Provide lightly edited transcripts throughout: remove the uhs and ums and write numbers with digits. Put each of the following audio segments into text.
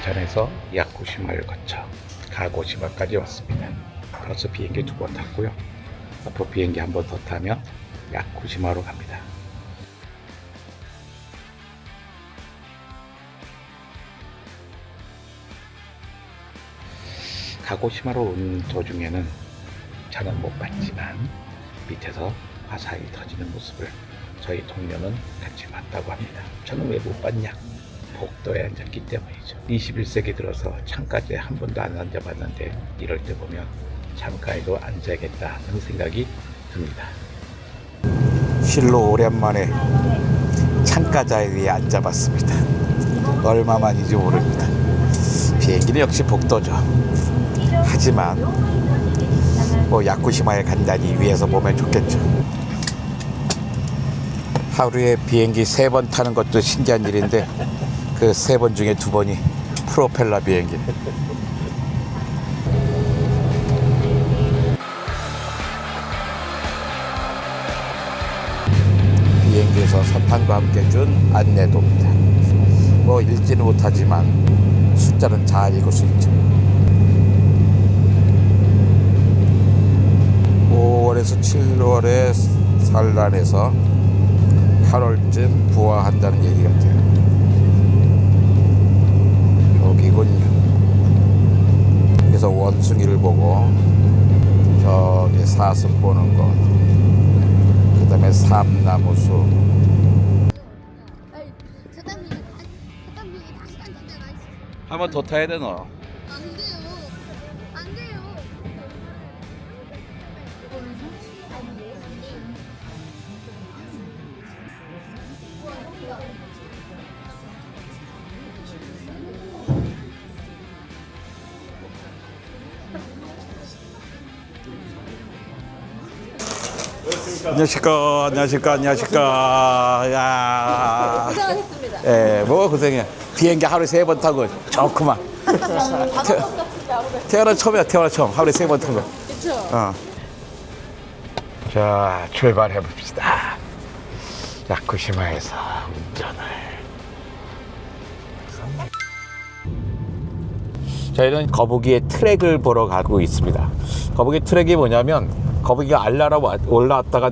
인천에서 야쿠시마를 거쳐 가고시마까지 왔습니다. 벌써 비행기 2번 탔고요. 앞으로 비행기 한 번 더 타면 야쿠시마로 갑니다. 가고시마로 오는 도중에는 저는 못 봤지만 밑에서 화산이 터지는 모습을 저희 동료는 같이 봤다고 합니다. 저는 왜 못 봤냐? 복도에 앉았기 때문이죠. 21세기 들어서 창가에 한 번도 안 앉아봤는데 이럴 때 보면 창가에도 앉아야겠다는 생각이 듭니다. 실로 오랜만에 창가자리에 앉아봤습니다. 얼마만인지 모릅니다. 비행기는 역시 복도죠. 하지만 뭐 야쿠시마에 간다니 위에서 보면 좋겠죠. 하루에 비행기 3번 타는 것도 신기한 일인데 그 3번 중에 2번이 프로펠러 비행기. 비행기에서 서탄과 함께 준 안내도입니다. 뭐 읽지는 못하지만 숫자는 잘 읽을 수 있죠. 5월에서 7월에 산란해서 8월쯤 부화한다는 얘기 같아요. 여기군요. 그래서 원숭이를 보고 저기 사슴 보는 거, 그 다음에 삼나무숲. 한 번 더 타야 되나? 안 돼요. 안 돼요. 안녕하십니까. 야. 고생하셨습니다. 예, 뭐 고생해. 비행기 하루에 3번 타고 좋구만. 태어난 처음이야, 태어난 처음. 하루에 3번 탄 거. 그쵸? 자, 출발해 봅시다. 야쿠시마에서 운전을. 저희는 거북이의 트랙을 보러 가고 있습니다. 거북이 트랙이 뭐냐면 거북이가 알라라 올라왔다가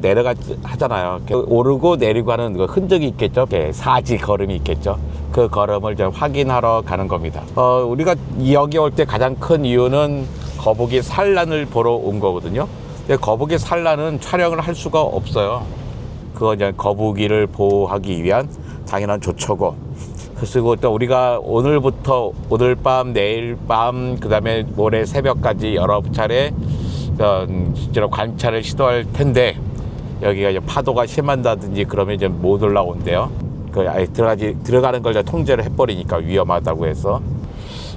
하잖아요. 오르고 내리고 하는 그 흔적이 있겠죠. 사지 걸음이 있겠죠. 그 걸음을 좀 확인하러 가는 겁니다. 우리가 여기 올 때 가장 큰 이유는 거북이 산란을 보러 온 거거든요. 근데 거북이 산란은 촬영을 할 수가 없어요. 그거 이제 거북이를 보호하기 위한 당연한 조처고. 그리고 또 우리가 오늘부터 오늘 밤, 내일 밤, 그 다음에 모레 새벽까지 여러 차례 실제로 관찰을 시도할 텐데 여기가 이제 파도가 심한다든지 그러면 이제 못 올라온대요. 그 아예 들어가는 걸 통제를 해버리니까 위험하다고 해서.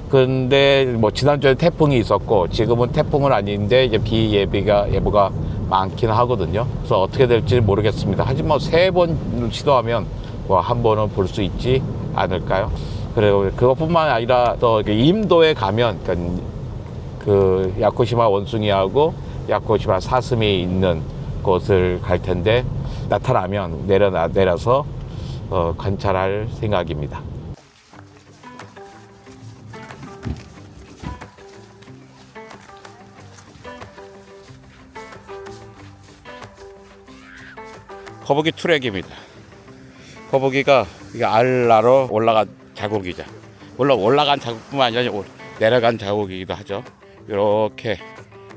근데 뭐 지난주에 태풍이 있었고 지금은 태풍은 아닌데 이제 비 예보가 많긴 하거든요. 그래서 어떻게 될지 모르겠습니다. 하지만 3번 시도하면 뭐 한 번은 볼 수 있지 않을까요? 그리고 그것뿐만 아니라 또 임도에 가면 그 야쿠시마 원숭이하고 야쿠시마 사슴이 있는 곳을 갈 텐데 나타나면 내려서 관찰할 생각입니다. 거북이 트랙입니다. 거북이가 알라로 올라간 자국이죠. 물론 올라간 자국뿐만 아니라 내려간 자국이기도 하죠. 이렇게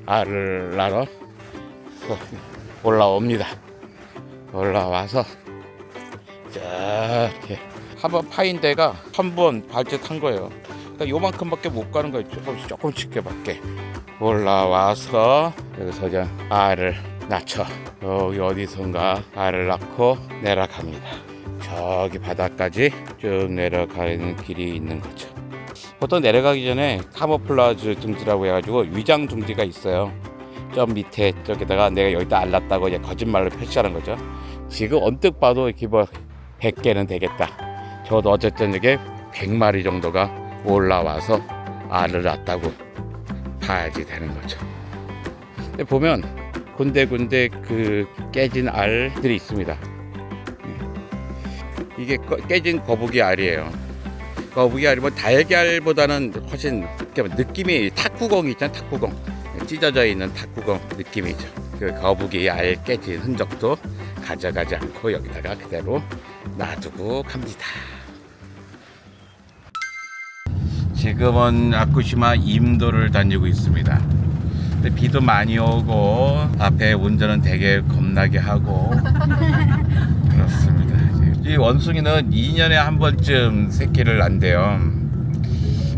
알라로 올라옵니다. 올라와서 이렇게 한번 파인 데가 한 번 발짓한 거예요. 그러니까 요만큼밖에 못 가는 거예요. 조금씩밖에 올라와서 여기서 이제 알을 낳죠. 여기 어디선가 알을 낳고 내려갑니다. 저기 바닥까지 쭉 내려가는 길이 있는 거죠. 보통 내려가기 전에 카모플라즈 둥지라고 해가지고 위장 둥지가 있어요. 저 밑에 저기다가 내가 여기다 알랐다고 이제 거짓말로 표시하는 거죠. 지금 언뜻 봐도 이렇게 뭐 100개는 되겠다. 저도 어쨌든 이게 100마리 정도가 올라와서 알을 낳았다고 봐야지 되는 거죠. 근데 보면 군데군데 그 깨진 알들이 있습니다. 이게 깨진 거북이 알이에요. 거북이 아니면 달걀보다는 훨씬 느낌이 탁구공 있잖아. 탁구공 찢어져 있는 탁구공 느낌이죠. 그 거북이 알 깨진 흔적도 가져가지 않고 여기다가 그대로 놔두고 갑니다. 지금은 야쿠시마 임도를 다니고 있습니다. 근데 비도 많이 오고 앞에 운전은 되게 겁나게 하고 그렇습니다. 이 원숭이는 2년에 한 번쯤 새끼를 낳는데요.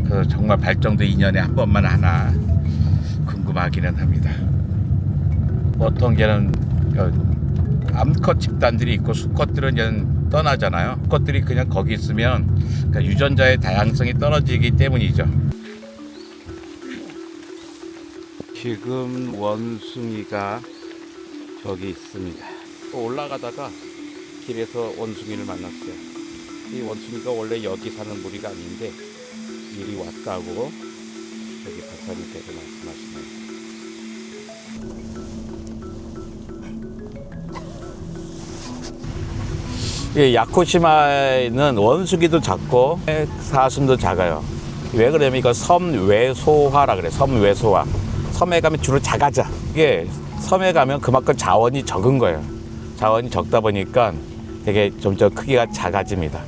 그래서 정말 발정도 2년에 한 번만 하나 궁금하기는 합니다. 보통 걔는 암컷 집단들이 있고 수컷들은 그냥 떠나잖아요. 수컷들이 그냥 거기 있으면 그러니까 유전자의 다양성이 떨어지기 때문이죠. 지금 원숭이가 저기 있습니다. 또 올라가다가 길에서 원숭이를 만났어요. 이 원숭이가 원래 여기 사는 무리가 아닌데 이리 왔다고 여기 박사님께서 말씀하시네요. 이 야쿠시마에는 원숭이도 작고 사슴도 작아요. 왜 그러냐면 이거 섬외소화라 그래. 섬외소화. 섬에 가면 주로 작아져. 이게 섬에 가면 그만큼 자원이 적은 거예요. 자원이 적다 보니까 되게 점점 크기가 작아집니다.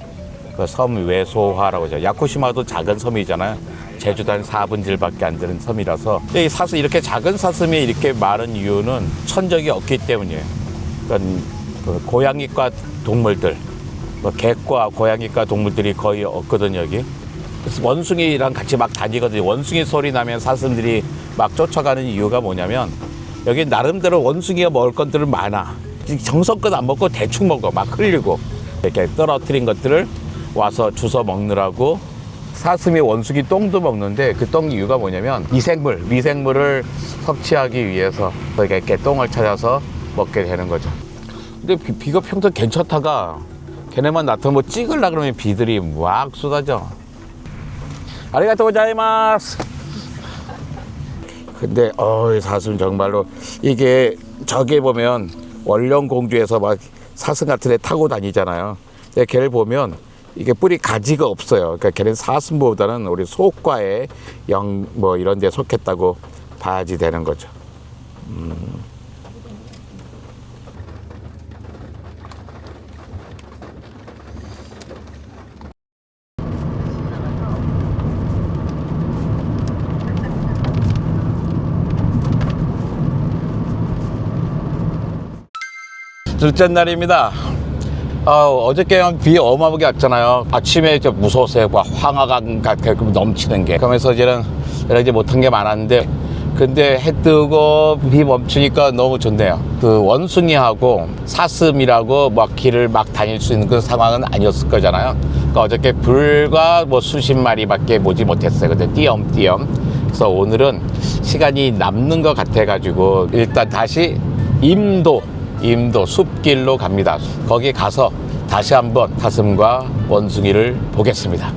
그 섬외소화라고 하죠. 야쿠시마도 작은 섬이잖아요. 제주도 한 4분질밖에 안 되는 섬이라서 이 사슴 이렇게 작은 사슴이 이렇게 많은 이유는 천적이 없기 때문이에요. 그러니까 그 고양이과 동물들, 개과 고양이과 동물들이 거의 없거든요 여기. 그래서 원숭이랑 같이 막 다니거든요. 원숭이 소리 나면 사슴들이 막 쫓아가는 이유가 뭐냐면 여기 나름대로 원숭이가 먹을 것들은 많아. 정성껏 안 먹고 대충 먹어. 막 흘리고 이렇게 떨어뜨린 것들을 와서 주워 먹느라고. 사슴이 원숭이 똥도 먹는데 그 똥 이유가 뭐냐면 미생물을 섭취하기 위해서 이렇게 똥을 찾아서 먹게 되는 거죠. 근데 비가 평소 괜찮다가 걔네만 나타나면 뭐 찍으려 그러면 비들이 막 쏟아져. 아리가토 고자이마스. 근데 사슴 정말로 이게 저기 보면 원령공주에서 막 사슴 같은 애 타고 다니잖아요. 근데 걔를 보면 이게 뿌리 가지가 없어요. 그러니까 걔는 사슴보다는 우리 소과의 뭐 이런 데 속했다고 봐야지 되는 거죠. 둘째 날입니다. 어저께 비 어마어마하게 왔잖아요. 아침에 무서웠어요. 황화강 같은 넘치는 게. 그러면서 이제 못한 게 많았는데, 근데 해 뜨고 비 멈추니까 너무 좋네요. 그 원숭이하고 사슴이라고 막 길을 막 다닐 수 있는 그 상황은 아니었을 거잖아요. 그러니까 어저께 불과 뭐 수십 마리밖에 보지 못했어요. 근데 띄엄띄엄. 그래서 오늘은 시간이 남는 것 같아가지고 일단 다시 임도 숲길로 갑니다. 거기 가서 다시 한번 사슴과 원숭이를 보겠습니다.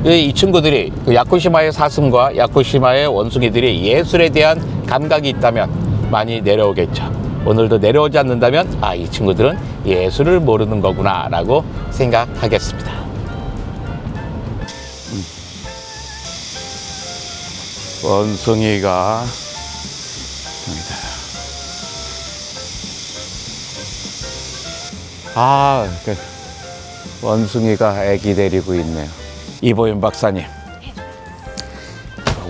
이 친구들이 그 야쿠시마의 사슴과 야쿠시마의 원숭이들이 예술에 대한 감각이 있다면 많이 내려오겠죠. 오늘도 내려오지 않는다면 이 친구들은 예술을 모르는 거구나 라고 생각하겠습니다. 원숭이가 원숭이가 애기 데리고 있네요. 이보윤 박사님,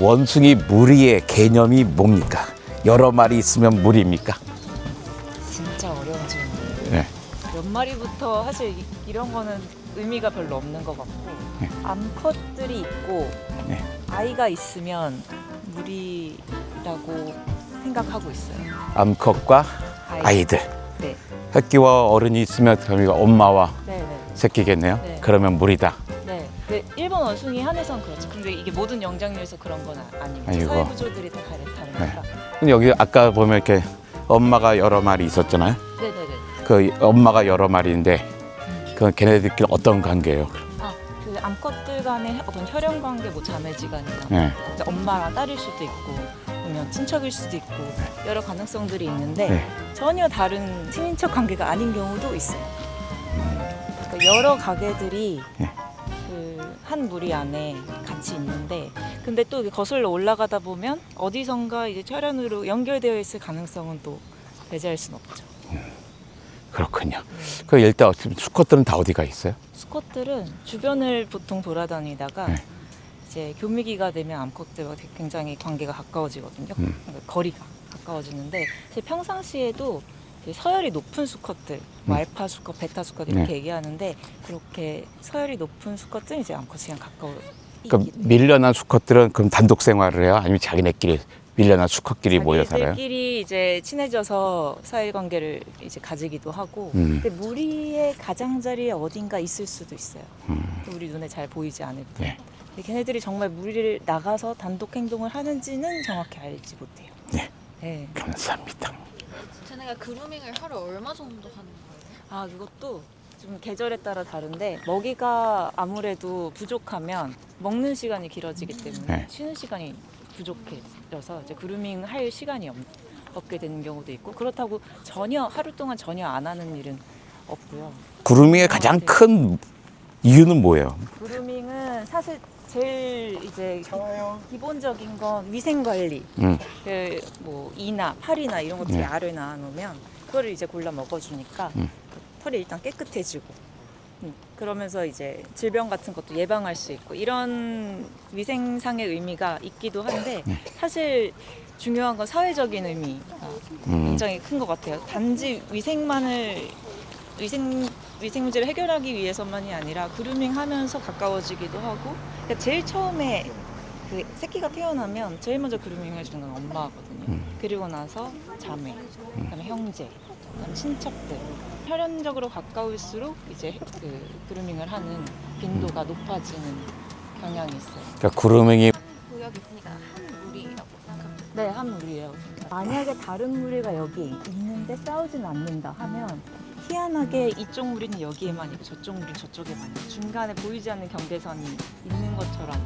원숭이 무리의 개념이 뭡니까? 여러 마리 있으면 무리입니까? 진짜 어려운 질문이에요. 네. 몇 마리부터 사실 이런 거는 의미가 별로 없는 것 같고 네. 암컷들이 있고 네. 아이가 있으면 무리라고 생각하고 있어요. 암컷과 아이들. 네. 새끼와 어른이 있으면 그러니까 엄마와 네네. 새끼겠네요. 네. 그러면 무리다. 네. 일본 원숭이 한해선 그렇죠. 근데 이게 모든 영장류에서 그런 건 아니고 아이고. 사회 구조들이 다 다르니까. 근데 여기 아까 보면 이렇게 엄마가 여러 마리 있었잖아요. 네네네. 그 엄마가 여러 마리인데 그 걔네들끼리 어떤 관계예요? 그 암컷들 간의 어떤 혈연 관계, 뭐 자매지간이나 네. 이제 엄마랑 딸일 수도 있고, 아니면 친척일 수도 있고 여러 가능성들이 있는데 네. 전혀 다른 친인척 관계가 아닌 경우도 있어요. 그러니까 여러 가게들이 네. 그 그 한 무리 안에 같이 있는데, 근데 또 거슬러 올라가다 보면 어디선가 이제 철연으로 연결되어 있을 가능성은 또 배제할 수는 없죠. 그렇군요. 그 일단 수컷들은 다 어디가 있어요? 수컷들은 주변을 보통 돌아다니다가 네. 이제 교미기가 되면 암컷들과 굉장히 관계가 가까워지거든요. 그러니까 거리가 가까워지는데 제 평상시에도 이제 서열이 높은 수컷들, 뭐 알파 수컷, 베타 수컷 이렇게 네. 얘기하는데, 그렇게 서열이 높은 수컷들은 이제 암컷이랑 가까워. 그럼 밀려난 수컷들은 그럼 단독 생활을 해요? 아니면 자기네끼리 밀려난 수컷끼리 모여 살아요? 자기들끼리 이제 친해져서 사회관계를 이제 가지기도 하고, 근데 무리의 가장자리에 어딘가 있을 수도 있어요. 또 우리 눈에 잘 보이지 않을 뿐. 네. 근데 걔네들이 정말 무리를 나가서 단독 행동을 하는지는 정확히 알지 못해요. 네. 네. 감사합니다. 쟤네가 그루밍을 하루 얼마 정도 하는 거예요? 아, 그것도 좀 계절에 따라 다른데, 먹이가 아무래도 부족하면 먹는 시간이 길어지기 때문에 네. 쉬는 시간이 부족해져서 이제 그루밍 할 시간이 없게 되는 경우도 있고, 그렇다고 하루 동안 전혀 안 하는 일은 없고요. 그루밍의 가장 큰 이유는 뭐예요? 그루밍은 사실 제일 이제 기본적인 건 위생 관리. 뭐 이나 팔이나 이런 것들이 네. 알을 낳아놓으면 그거를 이제 골라 먹어주니까 털이 일단 깨끗해지고, 그러면서 이제 질병 같은 것도 예방할 수 있고, 이런 위생상의 의미가 있기도 한데, 사실 중요한 건 사회적인 의미가 굉장히 큰 것 같아요. 단지 위생 문제를 해결하기 위해서만이 아니라 그루밍하면서 가까워지기도 하고, 그러니까 제일 처음에 그 새끼가 태어나면 제일 먼저 그루밍 해주는 건 엄마거든요. 그리고 나서 자매, 그다음에 형제, 그다음에 친척들. 혈연적으로 가까울수록 이제 그 그루밍을 하는 빈도가 높아지는 경향이 있어요. 그러니까 그루밍이 구역이 있으니까 한 무리라고 생각합니다. 네, 한 무리예요. 만약에 다른 무리가 여기 있는데 싸우진 않는다 하면, 희한하게 이쪽 무리는 여기에만 있고 저쪽 무리는 저쪽에만 있고, 중간에 보이지 않는 경계선이 있는 것처럼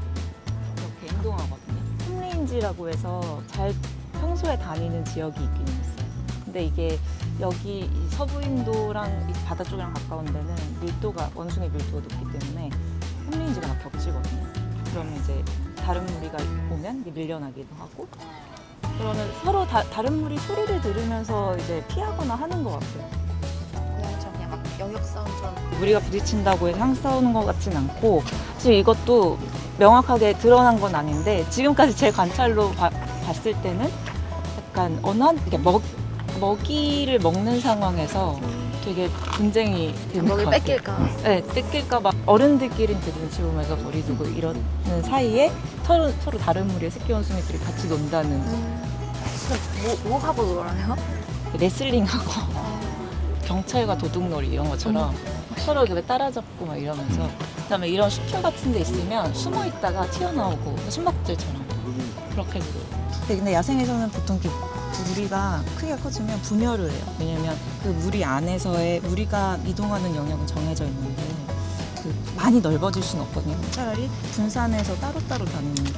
이렇게 행동하거든요. 홈레인지라고 해서 잘 평소에 다니는 지역이 있기는 있어요. 근데 이게 여기 이 서부 인도랑 이 바다 쪽이랑 가까운 데는 원숭이 밀도가 높기 때문에 홈레인지가 막 겹치거든요. 그러면 이제 다른 무리가 오면 이게 밀려나기도 하고, 그러면 서로 다른 무리 소리를 들으면서 이제 피하거나 하는 것 같아요. 고양이처럼 그냥 막 영역 싸움처럼. 무리가 부딪힌다고 해서 항상 싸우는 것 같진 않고, 사실 이것도 명확하게 드러난 건 아닌데, 지금까지 제 관찰로 봤을 때는 약간 이렇게 먹이를 먹는 상황에서 되게 분쟁이 되는 것 먹이 같아요. 뺏길까? 네, 뺏길까 봐 어른들끼리는 되게 눈치 보면서 거리 두고 이러는 사이에 서로 다른 무리의 새끼 원숭이들이 같이 논다는, 뭐 하고 놀아요? 레슬링하고 경찰과 도둑놀이 이런 것처럼 서로 이렇게 따라잡고 막 이러면서, 그다음에 이런 숲길 같은 데 있으면 숨어 있다가 튀어나오고 숨먹들처럼 그렇게 해도 돼요. 근데 야생에서는 보통 이렇게 무리가 크기가 커지면 분열을 해요. 왜냐면 그 무리 안에서의 무리가 이동하는 영역은 정해져 있는데 많이 넓어질 수는 없거든요. 차라리 분산해서 따로따로 다니는 게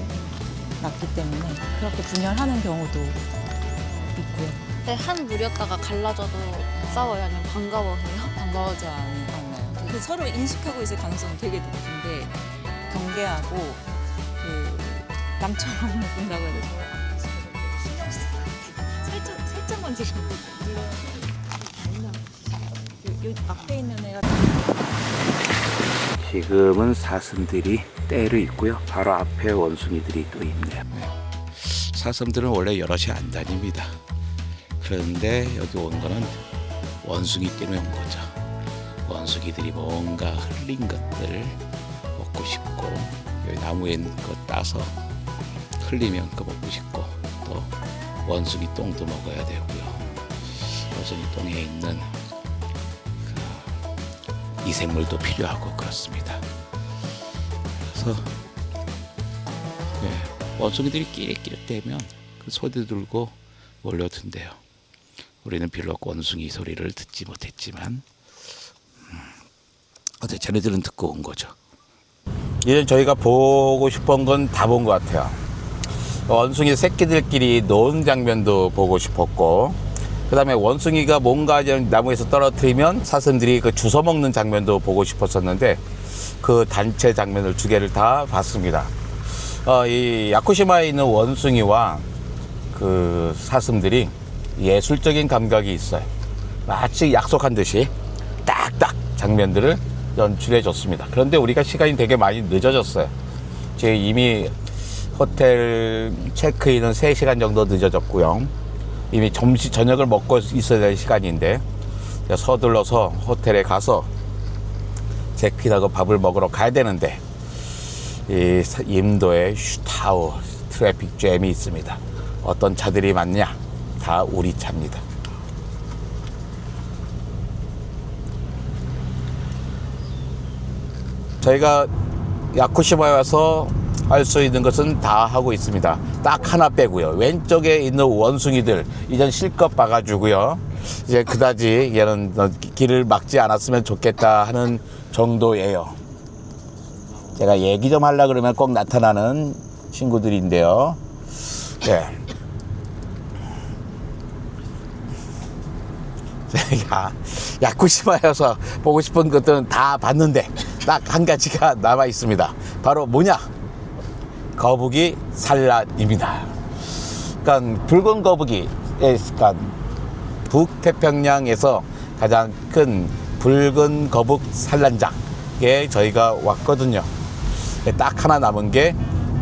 낫기 때문에 그렇게 분열하는 경우도 있고요. 근데 한 무리였다가 갈라져도 싸워요? 아니면 반가워해요? 반가워하지 않나요? 그 서로 인식하고 있을 가능성은 되게 높은데, 경계하고 그 남처럼 본다고 해야 되죠? 살짝만 지금 요 앞에 있는 애가 지금은 사슴들이 떼를 있고요. 바로 앞에 원숭이들이 또 있네요. 사슴들은 원래 여럿이 안 다닙니다. 그런데 여기 온 거는 원숭이 때문에 온 거죠. 원숭이들이 뭔가 흘린 것들 먹고 싶고, 여기 나무에 있는 거 따서 흘리면 그거 먹고 싶고, 또 원숭이 똥도 먹어야 되고요. 원숭이 똥에 있는 그 미생물도 필요하고 그렇습니다. 그래서 원숭이들이 끼리끼리대면 그 소리 들고 몰려든대요. 우리는 별로 원숭이 소리를 듣지 못했지만 어때 쟤네들은 듣고 온 거죠. 이제 저희가 보고 싶은 건 다 본 것 같아요. 원숭이 새끼들끼리 노는 장면도 보고 싶었고, 그 다음에 원숭이가 뭔가 나무에서 떨어뜨리면 사슴들이 그 주워 먹는 장면도 보고 싶었었는데, 그 단체 장면을 두 개를 다 봤습니다. 이 야쿠시마에 있는 원숭이와 그 사슴들이 예술적인 감각이 있어요. 마치 약속한 듯이 딱딱 장면들을 연출해 줬습니다. 그런데 우리가 시간이 되게 많이 늦어졌어요. 지금 이미 호텔 체크인은 3시간 정도 늦어졌고요. 이미 저녁을 먹고 있어야 될 시간인데 서둘러서 호텔에 가서 체크인하고 밥을 먹으러 가야 되는데 이 임도에 슈타우 트래픽 잼이 있습니다. 어떤 차들이 많냐? 다 우리 차입니다. 저희가 야쿠시마에 와서 할 수 있는 것은 다 하고 있습니다. 딱 하나 빼고요. 왼쪽에 있는 원숭이들 이젠 실컷 봐가지고요. 이제 그다지 얘는 길을 막지 않았으면 좋겠다 하는 정도예요. 제가 얘기 좀 하려고 그러면 꼭 나타나는 친구들인데요. 네. 제가 야쿠시마에서 보고 싶은 것들은 다 봤는데 딱 한 가지가 남아 있습니다. 바로 뭐냐? 거북이 산란입니다. 그러니까 붉은 거북이, 그러니까 북태평양에서 가장 큰 붉은 거북 산란장에 저희가 왔거든요. 딱 하나 남은 게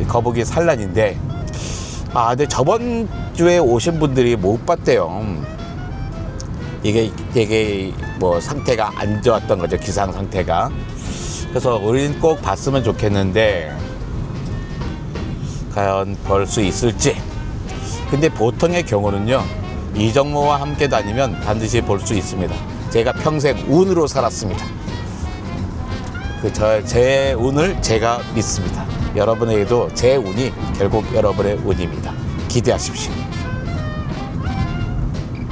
거북이 산란인데, 근데 저번 주에 오신 분들이 못 봤대요. 이게 되게 뭐 상태가 안 좋았던 거죠, 기상 상태가. 그래서 우리는 꼭 봤으면 좋겠는데 과연 볼 수 있을지. 근데 보통의 경우는요, 이정모와 함께 다니면 반드시 볼 수 있습니다. 제가 평생 운으로 살았습니다. 제 운을 제가 믿습니다. 여러분에게도 제 운이 결국 여러분의 운입니다. 기대하십시오.